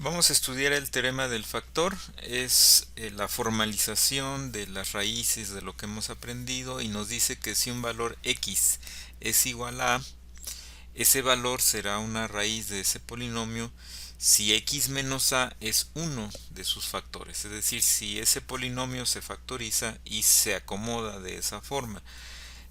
Vamos a estudiar el teorema del factor. Es la formalización de las raíces de lo que hemos aprendido y nos dice que si un valor x es igual a, ese valor será una raíz de ese polinomio si x menos a es uno de sus factores. Es decir, si ese polinomio se factoriza y se acomoda de esa forma.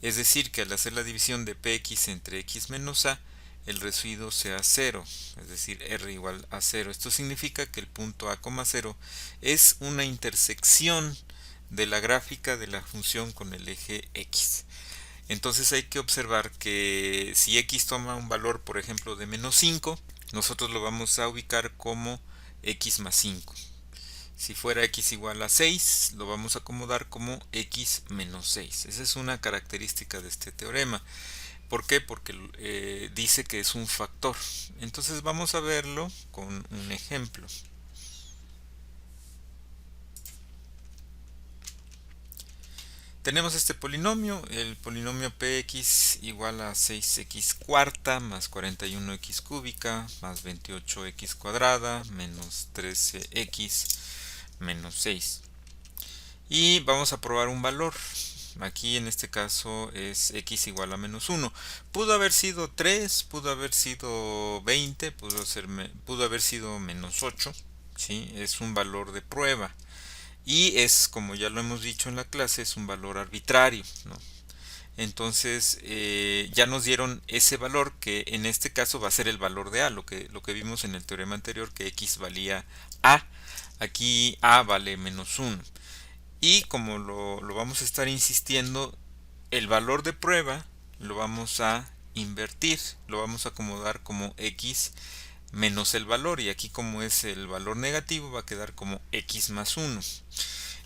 Es decir, que al hacer la división de px entre x menos a, el residuo sea cero, es decir, r igual a cero. Esto significa que el punto a, 0 es una intersección de la gráfica de la función con el eje x. Entonces hay que observar que si x toma un valor, por ejemplo, de menos 5, nosotros lo vamos a ubicar como x más 5. Si fuera x igual a 6, lo vamos a acomodar como x menos 6. Esa es una característica de este teorema. ¿Por qué? Porque dice que es un factor. Entonces vamos a verlo con un ejemplo. Tenemos este polinomio, el polinomio px igual a 6x cuarta más 41x cúbica más 28x cuadrada menos 13x menos 6. Y vamos a probar un valor. Aquí en este caso es x igual a menos 1. Pudo haber sido 3, pudo haber sido 20, pudo haber sido menos 8. ¿Sí? Es un valor de prueba. Y es, como ya lo hemos dicho en la clase, es un valor arbitrario, ¿no? Entonces ya nos dieron ese valor que en este caso va a ser el valor de a, lo que vimos en el teorema anterior, que x valía a. Aquí a vale menos 1. Y como lo vamos a estar insistiendo, el valor de prueba lo vamos a invertir, lo vamos a acomodar como x menos el valor, y aquí como es el valor negativo va a quedar como x más 1.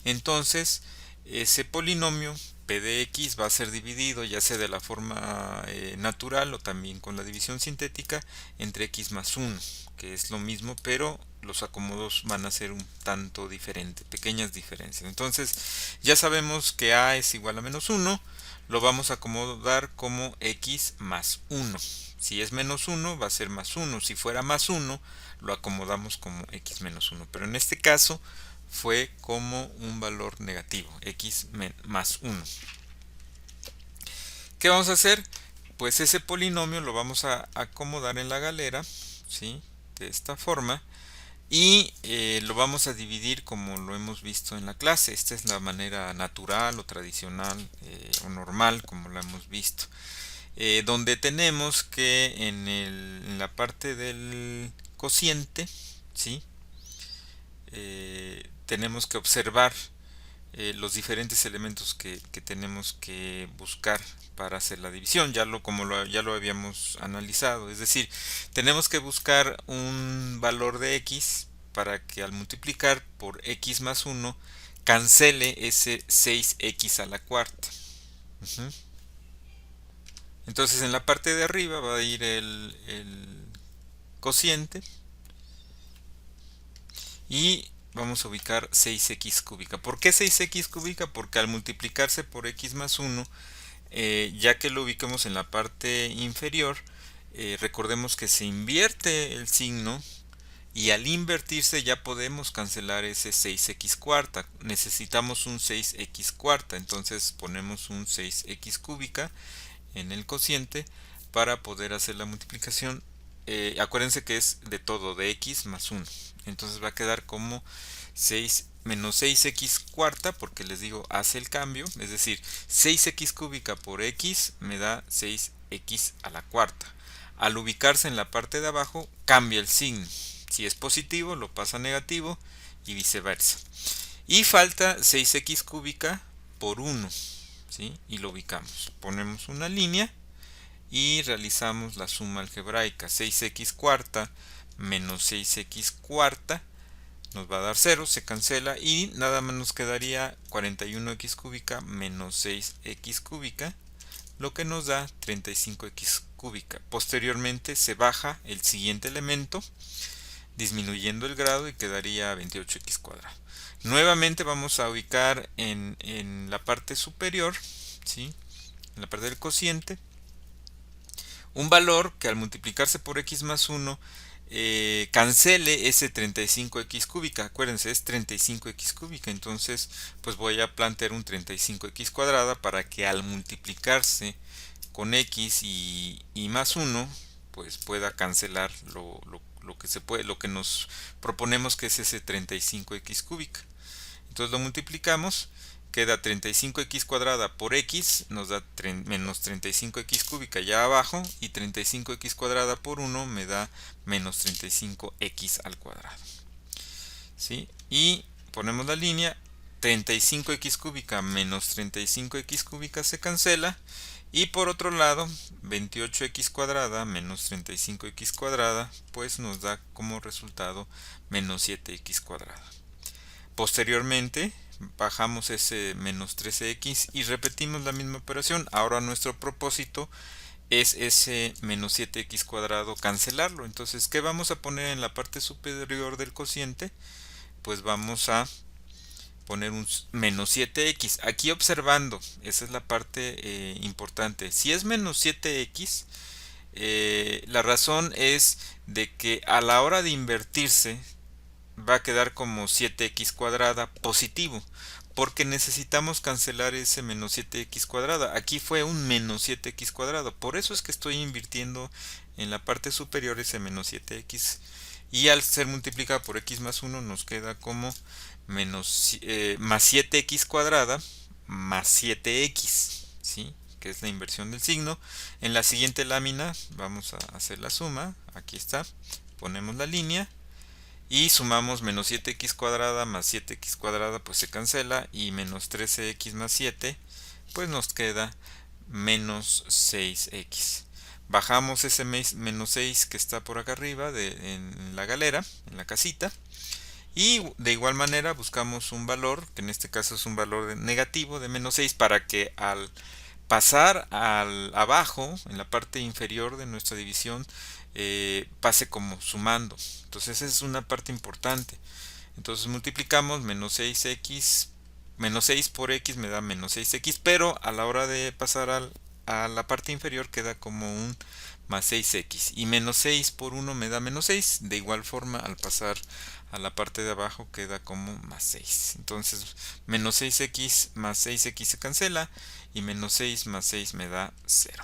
Entonces ese polinomio p de x va a ser dividido, ya sea de la forma natural o también con la división sintética, entre x más 1, que es lo mismo, pero los acomodos van a ser un tanto diferentes, pequeñas diferencias. Entonces ya sabemos que a es igual a menos 1, lo vamos a acomodar como x más 1. Si es menos 1 va a ser más 1, si fuera más 1 lo acomodamos como x menos 1, pero en este caso fue como un valor negativo, x más 1. ¿Qué vamos a hacer? Pues ese polinomio lo vamos a acomodar en la galera, ¿sí? De esta forma, y lo vamos a dividir como lo hemos visto en la clase. Esta es la manera natural o tradicional o normal como la hemos visto. Donde tenemos que en la parte del cociente, ¿sí? Tenemos que observar los diferentes elementos que tenemos que buscar para hacer la división, ya lo habíamos analizado. Es decir, tenemos que buscar un valor de x para que al multiplicar por x más 1 cancele ese 6x a la cuarta. Entonces en la parte de arriba va a ir el cociente y vamos a ubicar 6x cúbica. ¿Por qué 6x cúbica? Porque al multiplicarse por x más 1, ya que lo ubicamos en la parte inferior, recordemos que se invierte el signo, y al invertirse ya podemos cancelar ese 6x cuarta. Necesitamos un 6x cuarta, entonces ponemos un 6x cúbica en el cociente para poder hacer la multiplicación. Acuérdense que es de todo, de x más 1. Entonces va a quedar como 6 menos 6x cuarta, porque les digo, hace el cambio. Es decir, 6x cúbica por x me da 6x a la cuarta. Al ubicarse en la parte de abajo, cambia el signo. Si es positivo, lo pasa a negativo y viceversa. Y falta 6x cúbica por 1. ¿Sí? Y lo ubicamos. Ponemos una línea y realizamos la suma algebraica. 6x cuarta menos 6x cuarta nos va a dar 0, se cancela y nada más nos quedaría 41x cúbica menos 6x cúbica, lo que nos da 35x cúbica. Posteriormente se baja el siguiente elemento disminuyendo el grado y quedaría 28x cuadrado. Nuevamente vamos a ubicar en la parte superior, ¿sí? En la parte del cociente, un valor que al multiplicarse por x más 1 cancele ese 35x cúbica. Acuérdense, es 35x cúbica, entonces pues voy a plantear un 35x cuadrada para que al multiplicarse con x y más 1 pues pueda cancelar lo que se puede, lo que nos proponemos, que es ese 35x cúbica. Entonces lo multiplicamos, queda 35x cuadrada por x, nos da menos 35x cúbica ya abajo, y 35x cuadrada por 1 me da menos 35x al cuadrado. ¿Sí? Y ponemos la línea, 35x cúbica menos 35x cúbica se cancela, y por otro lado 28x cuadrada menos 35x cuadrada pues nos da como resultado menos 7x cuadrada. Posteriormente bajamos ese menos 13x y repetimos la misma operación. Ahora nuestro propósito es ese menos 7x cuadrado cancelarlo. Entonces, ¿qué vamos a poner en la parte superior del cociente? Pues vamos a poner un menos 7x. Aquí observando, esa es la parte importante. Si es menos 7x, la razón es de que a la hora de invertirse va a quedar como 7x cuadrada positivo, porque necesitamos cancelar ese menos 7x cuadrada. Aquí fue un menos 7x cuadrado, por eso es que estoy invirtiendo en la parte superior ese menos 7x, y al ser multiplicado por x más 1 nos queda como más 7x cuadrada más 7x, ¿sí? Que es la inversión del signo. En la siguiente lámina vamos a hacer la suma. Aquí está, ponemos la línea y sumamos menos 7x cuadrada más 7x cuadrada, pues se cancela, y menos 13x más 7 pues nos queda menos 6x. Bajamos ese menos 6 que está por acá arriba en la galera, en la casita, y de igual manera buscamos un valor, que en este caso es un valor negativo de menos 6, para que al pasar al abajo, en la parte inferior de nuestra división, pase como sumando. Entonces esa es una parte importante. Entonces multiplicamos menos 6x, menos 6 por x me da menos 6x, pero a la hora de pasar a la parte inferior queda como un más 6x, y menos 6 por 1 me da menos 6. De igual forma, al pasar a la parte de abajo queda como más 6. Entonces menos 6x más 6x se cancela, y menos 6 más 6 me da 0.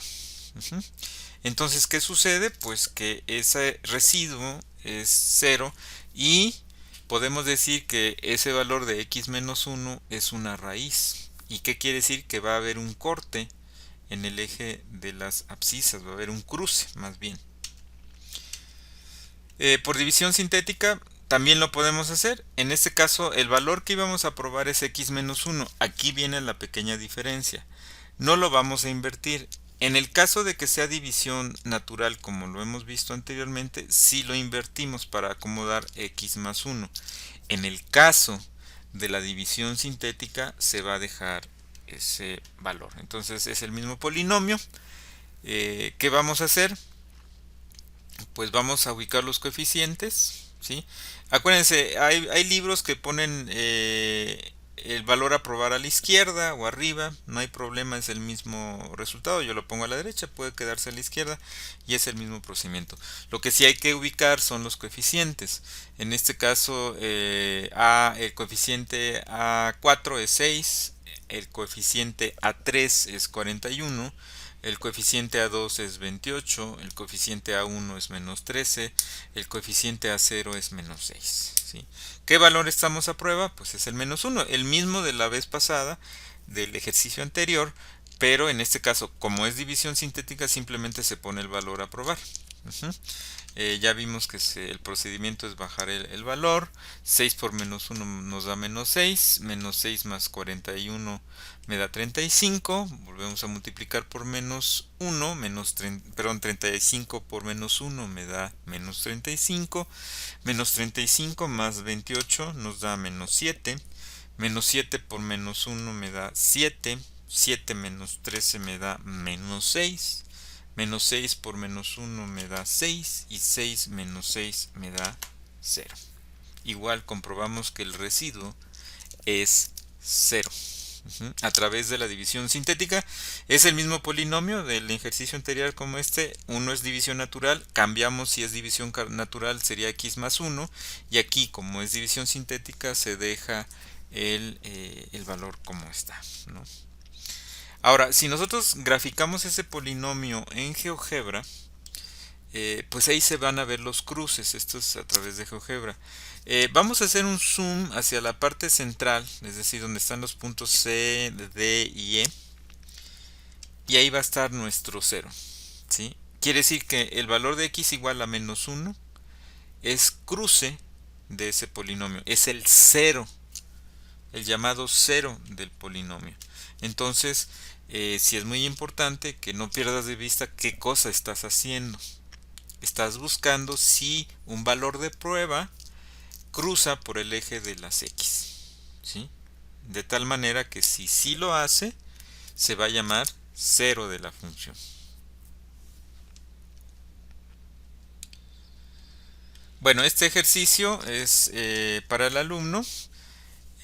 Entonces, ¿qué sucede? Pues que ese residuo es 0, y podemos decir que ese valor de x menos 1 es una raíz. ¿Y qué quiere decir? Que va a haber un corte en el eje de las abscisas, va a haber un cruce más bien. Por división sintética también lo podemos hacer. En este caso el valor que íbamos a probar es x menos 1. Aquí viene la pequeña diferencia. No lo vamos a invertir. En el caso de que sea división natural, como lo hemos visto anteriormente, sí lo invertimos para acomodar x más 1. En el caso de la división sintética se va a dejar ese valor. Entonces es el mismo polinomio. ¿Qué vamos a hacer? Pues vamos a ubicar los coeficientes, ¿sí? Acuérdense, hay libros que ponen el valor a probar a la izquierda o arriba, no hay problema, es el mismo resultado. Yo lo pongo a la derecha, puede quedarse a la izquierda, y es el mismo procedimiento. Lo que sí hay que ubicar son los coeficientes. En este caso, el coeficiente A4 es 6, el coeficiente A3 es 41, el coeficiente A2 es 28, el coeficiente A1 es menos 13, el coeficiente A0 es menos 6. ¿Sí? ¿Qué valor estamos a prueba? Pues es el menos 1, el mismo de la vez pasada, del ejercicio anterior, pero en este caso, como es división sintética, simplemente se pone el valor a probar. Ya vimos que el procedimiento es bajar el valor. 6 por menos 1 nos da menos 6, menos 6 más 41 me da 35, volvemos a multiplicar por menos 1, 35 por menos 1 me da menos 35, menos 35 más 28 nos da menos 7, menos 7 por menos 1 me da 7, 7 menos 13 me da menos 6, menos 6 por menos 1 me da 6, y 6 menos 6 me da 0. Igual comprobamos que el residuo es 0. a través de la división sintética. Es el mismo polinomio del ejercicio anterior como este. Uno es división natural, cambiamos si es división natural sería x más 1 y aquí como es división sintética se deja el valor como está, ¿no? Ahora, si nosotros graficamos ese polinomio en GeoGebra, pues ahí se van a ver los cruces. Esto es a través de GeoGebra. Vamos a hacer un zoom hacia la parte central, es decir, donde están los puntos C, D y E, y ahí va a estar nuestro 0, ¿sí? Quiere decir que el valor de x igual a menos 1 es cruce de ese polinomio, es el 0, el llamado 0 del polinomio. Entonces, sí es muy importante que no pierdas de vista qué cosa estás haciendo. Estás buscando si un valor de prueba cruza por el eje de las x, ¿sí? De tal manera que si sí lo hace, se va a llamar 0 de la función. Bueno, este ejercicio es para el alumno.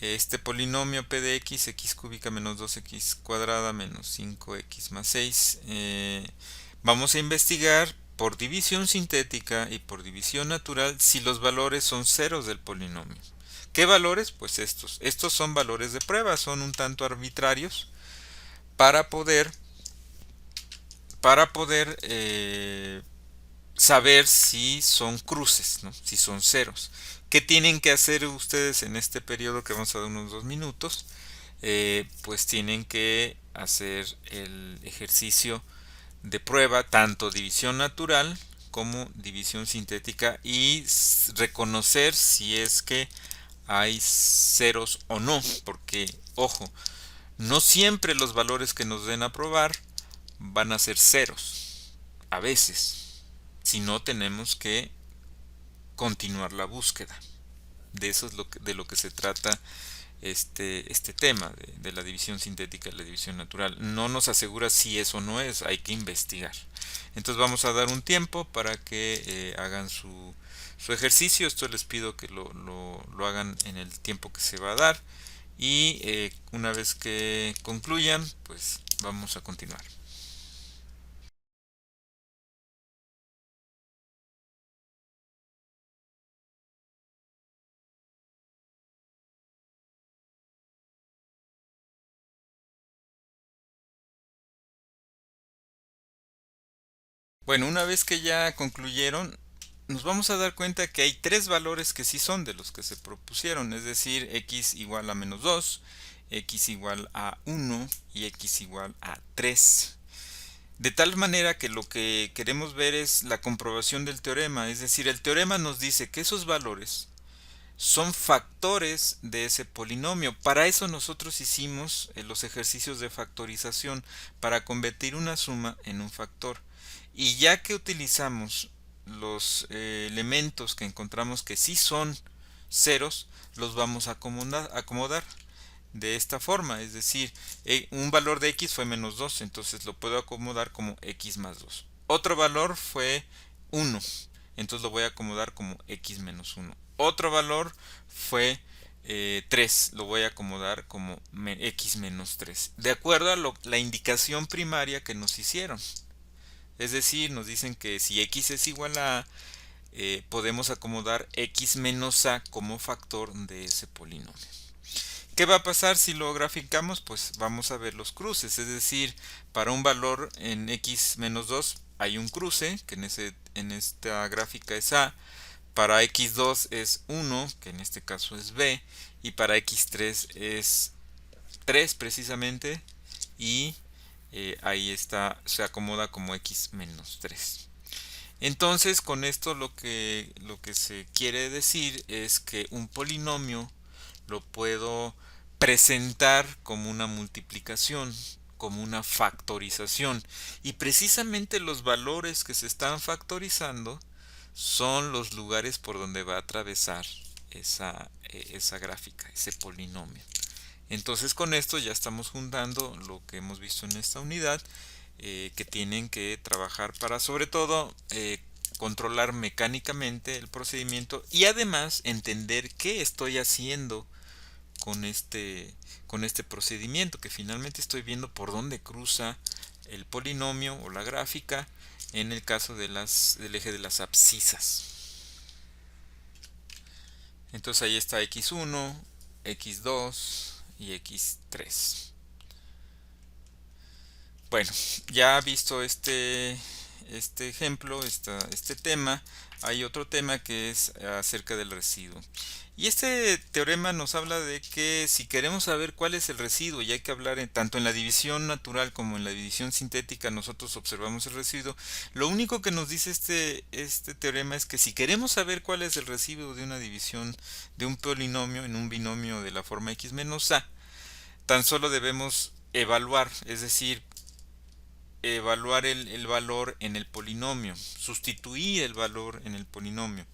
Este polinomio p de x, x cúbica menos 2x cuadrada menos 5x más 6. Vamos a investigar por división sintética y por división natural si los valores son ceros del polinomio. ¿Qué valores? Pues estos. Estos son valores de prueba, son un tanto arbitrarios para poder, saber si son cruces, ¿no? Si son ceros. ¿Qué tienen que hacer ustedes en este periodo que vamos a dar unos 2 minutos? Pues tienen que hacer el ejercicio de prueba, tanto división natural como división sintética, y reconocer si es que hay ceros o no, porque, ojo, no siempre los valores que nos den a probar van a ser ceros, a veces, si no tenemos que continuar la búsqueda. De eso es de lo que se trata este tema de la división sintética y la división natural. No nos asegura si es o no es, hay que investigar. Entonces vamos a dar un tiempo para que hagan su ejercicio. Esto les pido que lo hagan en el tiempo que se va a dar, y una vez que concluyan, pues vamos a continuar. Bueno, una vez que ya concluyeron, nos vamos a dar cuenta que hay tres valores que sí son de los que se propusieron, es decir, x igual a menos 2, x igual a 1 y x igual a 3. De tal manera que lo que queremos ver es la comprobación del teorema, es decir, el teorema nos dice que esos valores son factores de ese polinomio. Para eso nosotros hicimos los ejercicios de factorización, para convertir una suma en un factor. Y ya que utilizamos los elementos que encontramos que sí son ceros, los vamos a acomodar de esta forma. Es decir, un valor de x fue menos 2, entonces lo puedo acomodar como x más 2. Otro valor fue 1, entonces lo voy a acomodar como x menos 1. Otro valor fue 3, lo voy a acomodar como x menos 3, de acuerdo a la indicación primaria que nos hicieron. Es decir, nos dicen que si x es igual a podemos acomodar x menos a como factor de ese polinomio. ¿Qué va a pasar si lo graficamos? Pues vamos a ver los cruces, es decir, para un valor en x menos 2 hay un cruce, que en esta gráfica es A, para x2 es 1, que en este caso es B, y para x3 es 3 precisamente, y ahí está, se acomoda como x menos 3. Entonces, con esto lo que se quiere decir es que un polinomio lo puedo presentar como una multiplicación, como una factorización, y precisamente los valores que se están factorizando son los lugares por donde va a atravesar esa gráfica, ese polinomio. Entonces, con esto ya estamos juntando lo que hemos visto en esta unidad, que tienen que trabajar para, sobre todo, controlar mecánicamente el procedimiento y además entender qué estoy haciendo con este procedimiento, que finalmente estoy viendo por dónde cruza el polinomio o la gráfica en el caso del eje de las abscisas. Entonces ahí está x1, x2 y x3. Bueno, ya visto este ejemplo, este tema, hay otro tema que es acerca del residuo. Y este teorema nos habla de que si queremos saber cuál es el residuo, y hay que hablar tanto en la división natural como en la división sintética, nosotros observamos el residuo. Lo único que nos dice este teorema es que si queremos saber cuál es el residuo de una división de un polinomio en un binomio de la forma x menos a, tan solo debemos evaluar, es decir, evaluar el valor en el polinomio, sustituir el valor en el polinomio.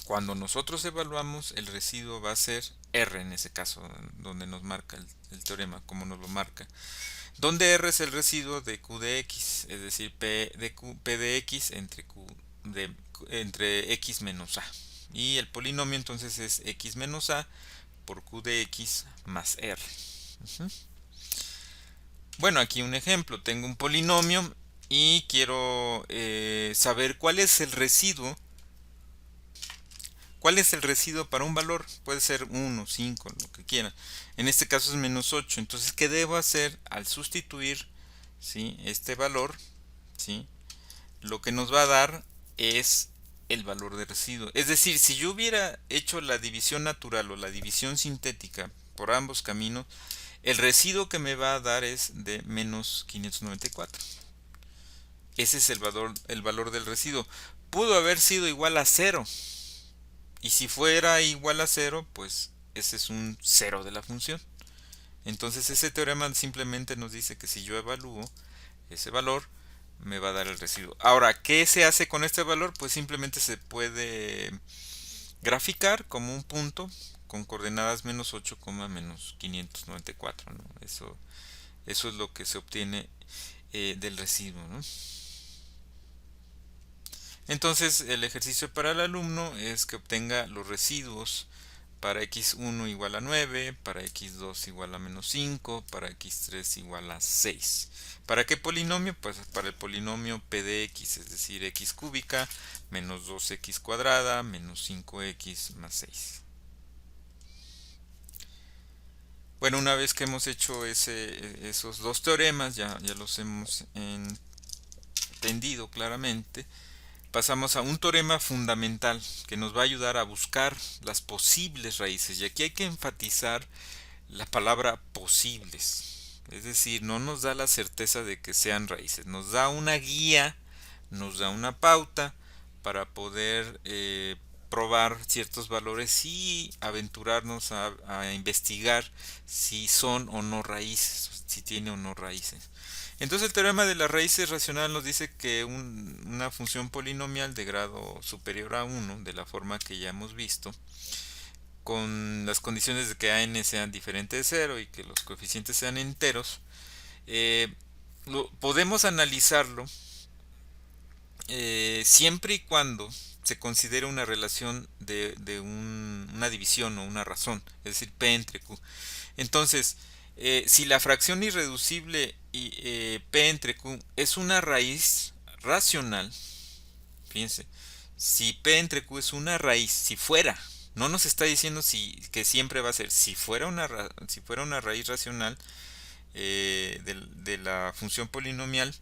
Cuando nosotros evaluamos, el residuo va a ser R en ese caso, donde nos marca el teorema, como nos lo marca. Donde R es el residuo de Q de X, es decir, P de X entre X menos A. Y el polinomio entonces es X menos A por Q de X más R. Bueno, aquí un ejemplo. Tengo un polinomio y quiero saber cuál es el residuo. ¿Cuál es el residuo para un valor? Puede ser 1, 5, lo que quieran. En este caso es menos 8. Entonces, ¿qué debo hacer al sustituir, ¿sí?, este valor? ¿Sí? Lo que nos va a dar es el valor de residuo. Es decir, si yo hubiera hecho la división natural o la división sintética por ambos caminos, el residuo que me va a dar es de menos 594. Ese es el valor del residuo. Pudo haber sido igual a 0. Y si fuera igual a 0, pues ese es un 0 de la función. Entonces ese teorema simplemente nos dice que si yo evalúo ese valor, me va a dar el residuo. Ahora, ¿qué se hace con este valor? Pues simplemente se puede graficar como un punto con coordenadas menos 8, menos 594, ¿no? Eso es lo que se obtiene del residuo, ¿no? Entonces el ejercicio para el alumno es que obtenga los residuos para x1 igual a 9, para x2 igual a menos 5, para x3 igual a 6. ¿Para qué polinomio? Pues para el polinomio p de x, es decir, x cúbica menos 2x cuadrada menos 5x más 6. Bueno, una vez que hemos hecho esos dos teoremas, ya los hemos entendido claramente, pasamos a un teorema fundamental que nos va a ayudar a buscar las posibles raíces. Y aquí hay que enfatizar la palabra posibles. Es decir, no nos da la certeza de que sean raíces. Nos da una guía, nos da una pauta para poder probar ciertos valores y aventurarnos a investigar si son o no raíces, si tiene o no raíces. Entonces el teorema de las raíces racional nos dice que una función polinomial de grado superior a 1, de la forma que ya hemos visto, con las condiciones de que a(n) sean diferentes de 0 y que los coeficientes sean enteros, podemos analizarlo siempre y cuando se considere una relación de una división o una razón, es decir, P entre Q. Entonces, si la fracción irreducible P entre Q es una raíz racional, fíjense, si P entre Q es una raíz, si fuera, no nos está diciendo que siempre va a ser, si fuera una raíz racional de la función polinomial,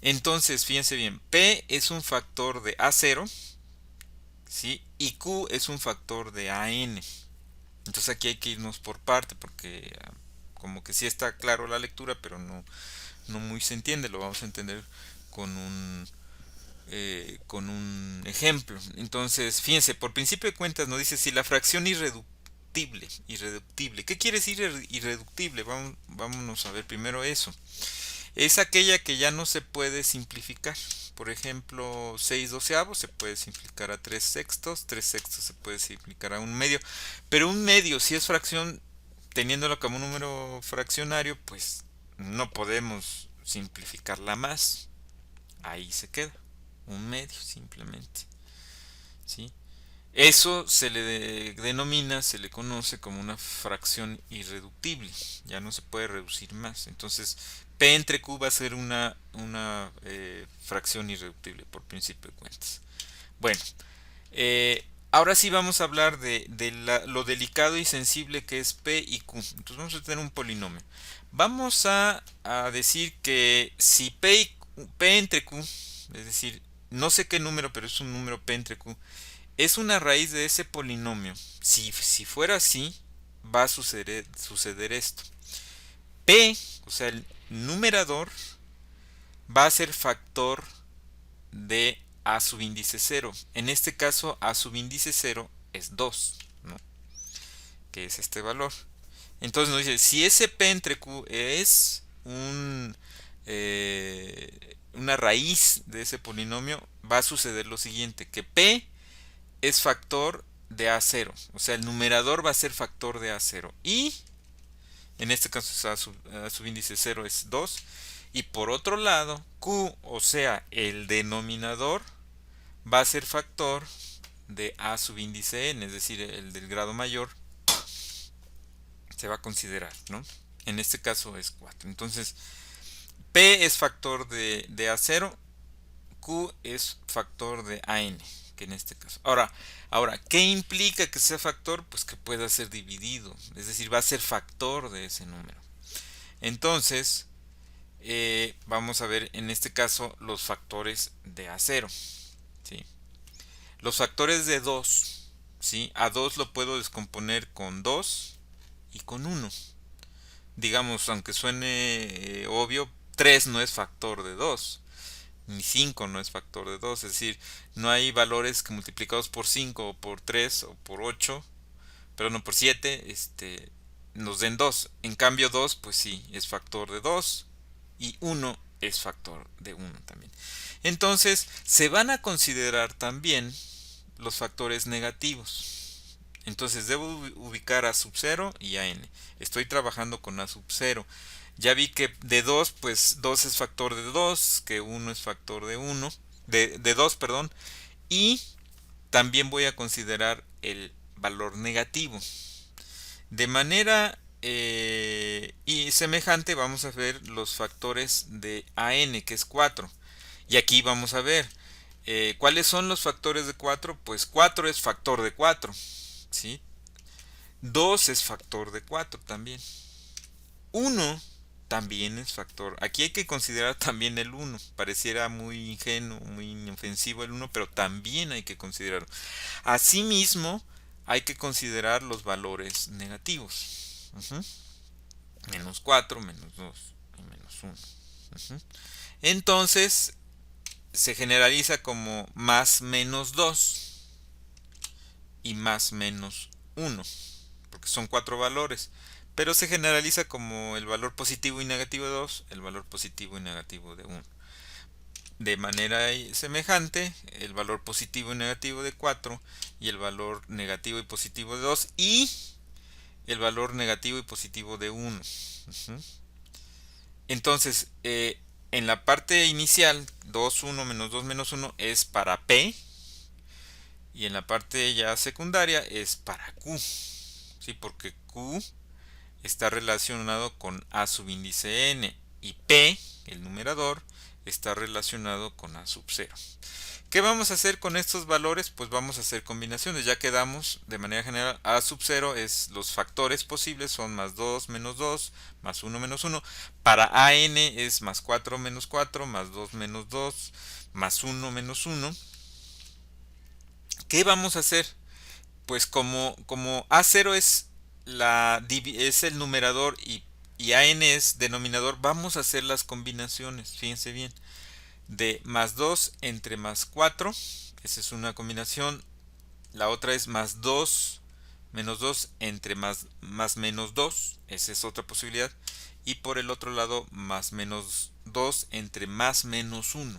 entonces fíjense bien, P es un factor de A0, ¿sí?, y Q es un factor de AN. Entonces aquí hay que irnos por parte porque como que sí está claro la lectura, pero no muy se entiende. Lo vamos a entender con con un ejemplo. Entonces, fíjense, por principio de cuentas nos dice si la fracción irreductible. ¿Qué quiere decir irreductible? Vámonos a ver primero eso. Es aquella que ya no se puede simplificar. Por ejemplo, 6 doceavos se puede simplificar a 3 sextos, 3 sextos se puede simplificar a un medio. Pero un medio, si es fracción, teniéndolo como un número fraccionario, pues no podemos simplificarla más. Ahí se queda. Un medio simplemente. ¿Sí? Eso se le denomina, se le conoce como una fracción irreductible. Ya no se puede reducir más. Entonces, P entre Q va a ser una fracción irreductible por principio de cuentas. Bueno, ahora sí vamos a hablar de lo delicado y sensible que es P y Q. Entonces vamos a tener un polinomio. Vamos a decir que si P entre Q, es decir, no sé qué número, pero es un número P entre Q, es una raíz de ese polinomio. Si fuera así, va a suceder esto. P, o sea, el numerador, va a ser factor de a sub índice cero. En este caso, a sub índice cero es 2, ¿no? Que es este valor. Entonces nos dice, si ese P entre Q es una raíz de ese polinomio, va a suceder lo siguiente, que P es factor de A0. O sea, el numerador va a ser factor de A0. Y en este caso A sub índice 0 es 2. Y por otro lado, Q, o sea, el denominador, va a ser factor de A sub índice n, es decir, el del grado mayor, se va a considerar, ¿no? En este caso es 4. Entonces, P es factor de A0, Q es factor de AN, que en este caso. Ahora, ¿qué implica que sea factor? Pues que pueda ser dividido, es decir, va a ser factor de ese número. Entonces, vamos a ver en este caso los factores de A0, ¿sí? Los factores de 2, ¿sí? A 2 lo puedo descomponer con 2 y con 1. Digamos, aunque suene obvio, 3 no es factor de 2. Ni 5 no es factor de 2, es decir, no hay valores que multiplicados por 5 o por 3 o por 8, pero no por 7, nos den 2. En cambio 2, pues sí, es factor de 2 y 1 es factor de 1 también. Entonces, se van a considerar también los factores negativos. Entonces, debo ubicar a sub 0 y a n. Estoy trabajando con a sub 0. Ya vi que de 2, pues 2 es factor de 2, que 1 es factor de 1, de 2, perdón, y también voy a considerar el valor negativo. De manera y semejante vamos a ver los factores de AN, que es 4. Y aquí vamos a ver, ¿cuáles son los factores de 4? Pues 4 es factor de 4, ¿sí? 2 es factor de 4 también. 1 también es factor. Aquí hay que considerar también el 1. Pareciera muy ingenuo, muy inofensivo el 1, pero también hay que considerarlo. Asimismo, hay que considerar los valores negativos. Menos 4, menos 2 y menos 1. Entonces, se generaliza como más menos 2 y más menos 1, porque son 4 valores. Pero se generaliza como el valor positivo y negativo de 2, el valor positivo y negativo de 1. De manera semejante, el valor positivo y negativo de 4 y el valor negativo y positivo de 2 y el valor negativo y positivo de 1. Entonces, en la parte inicial, 2, 1, menos 2, menos 1 es para P, y en la parte ya secundaria es para Q, ¿sí? Porque Q está relacionado con A sub índice n y P, el numerador, está relacionado con A sub 0. ¿Qué vamos a hacer con estos valores? Pues vamos a hacer combinaciones. Ya quedamos de manera general, A sub 0 es los factores posibles, son más 2 menos 2, más 1 menos 1. Para AN es más 4 menos 4, más 2 menos 2, más 1 menos 1. ¿Qué vamos a hacer? Pues como A0 es el numerador y AN es denominador, vamos a hacer las combinaciones. Fíjense bien. De más 2 entre más 4, esa es una combinación. La otra es más 2 menos 2 entre más menos 2, esa es otra posibilidad. Y por el otro lado, más menos 2 entre más menos 1.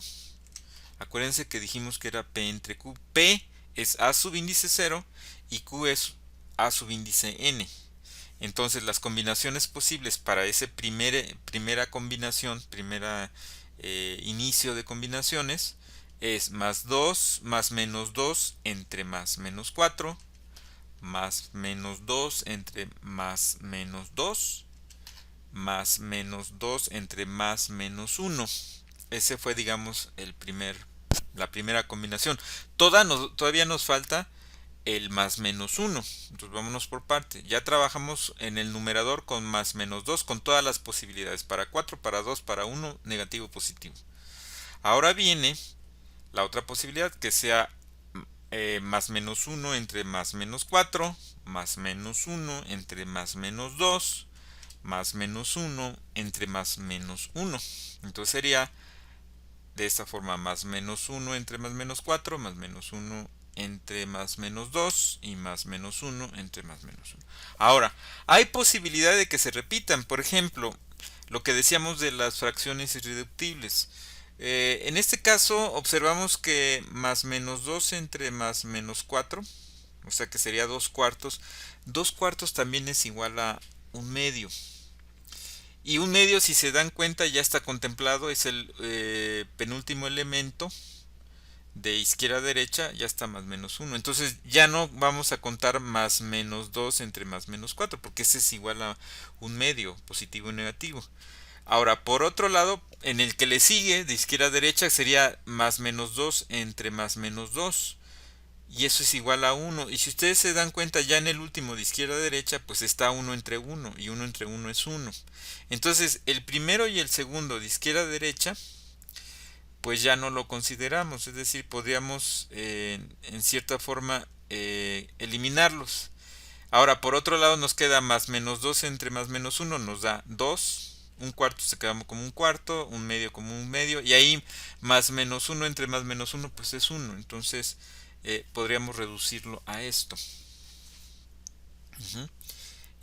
Acuérdense que dijimos que era P entre Q. P es A sub índice 0 y Q es A sub índice n. Entonces las combinaciones posibles para ese primera combinación, primera inicio de combinaciones, es más 2 más menos 2 entre más menos 4 más menos 2 entre más menos 2 más menos 2 entre más menos 1. Ese fue, digamos, la primera combinación. Todavía nos falta el más menos 1. Entonces vámonos por parte. Ya trabajamos en el numerador con más menos 2, con todas las posibilidades, para 4, para 2, para 1, negativo, positivo. Ahora viene la otra posibilidad, que sea más menos 1 entre más menos 4, más menos 1 entre más menos 2, más menos 1 entre más menos 1. Entonces sería de esta forma: más menos 1 entre más menos 4, más menos 1 entre más menos 2 y más menos 1 entre más menos 1. Ahora, hay posibilidad de que se repitan. Por ejemplo, lo que decíamos de las fracciones irreductibles. En este caso observamos que más menos 2 entre más menos 4, o sea que sería 2 cuartos. 2 cuartos también es igual a un medio. Y un medio, si se dan cuenta, ya está contemplado, es el penúltimo elemento de izquierda a derecha, ya está más menos 1. Entonces ya no vamos a contar más menos 2 entre más menos 4, porque ese es igual a un medio, positivo y negativo. Ahora, por otro lado, en el que le sigue, de izquierda a derecha, sería más menos 2 entre más menos 2. Y eso es igual a 1. Y si ustedes se dan cuenta, ya en el último de izquierda a derecha, pues está 1 entre 1. Y 1 entre 1 es 1. Entonces, el primero y el segundo de izquierda a derecha, pues ya no lo consideramos. Es decir, podríamos en cierta forma eliminarlos. Ahora, por otro lado, nos queda más menos 2 entre más menos 1, nos da 2. Un cuarto se queda como un cuarto, un medio como un medio. Y ahí más menos 1 entre más menos 1, pues es 1. Entonces podríamos reducirlo a esto.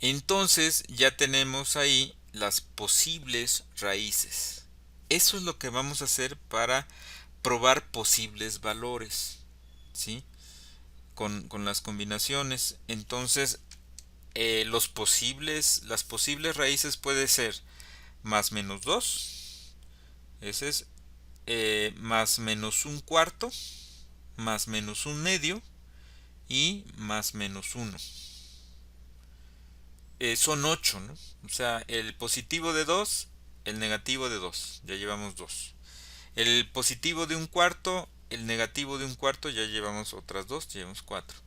Entonces ya tenemos ahí las posibles raíces. Eso es lo que vamos a hacer para probar posibles valores, ¿sí? Con las combinaciones. Entonces las posibles raíces puede ser más menos 2, ese es más menos un cuarto, más menos un medio y más menos 1. Son 8, ¿no? O sea, el positivo de 2, el negativo de 2, ya llevamos 2. El positivo de un cuarto, el negativo de un cuarto, ya llevamos otras 2, ya llevamos 4.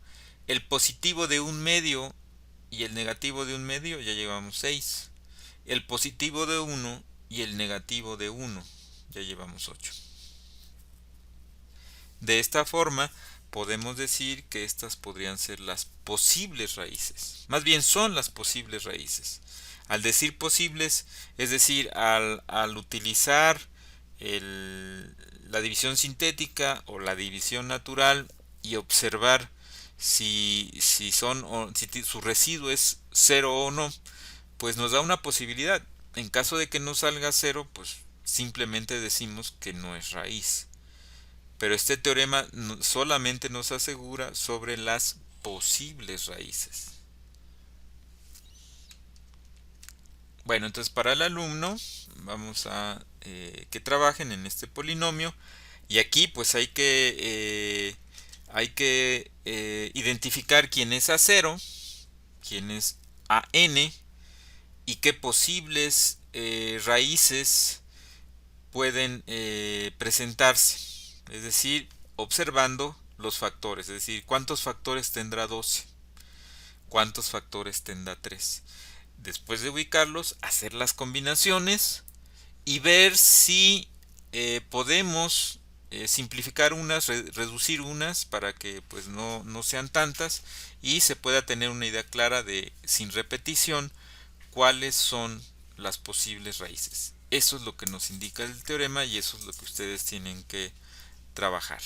El positivo de un medio y el negativo de un medio, ya llevamos 6. El positivo de 1 y el negativo de 1, ya llevamos 8. De esta forma, podemos decir que estas podrían ser las posibles raíces. Más bien son las posibles raíces. Al decir posibles, es decir, al utilizar la división sintética o la división natural y observar si su residuo es cero o no, pues nos da una posibilidad. En caso de que no salga cero, pues simplemente decimos que no es raíz. Pero este teorema solamente nos asegura sobre las posibles raíces. Bueno, entonces para el alumno vamos a que trabajen en este polinomio, y aquí pues hay que identificar quién es A0, quién es AN y qué posibles raíces pueden presentarse. Es decir, observando los factores, es decir, cuántos factores tendrá 12, cuántos factores tendrá 3. Después de ubicarlos, hacer las combinaciones y ver si podemos simplificar unas, reducir unas para que pues no sean tantas y se pueda tener una idea clara de, sin repetición, cuáles son las posibles raíces. Eso es lo que nos indica el teorema y eso es lo que ustedes tienen que trabajar.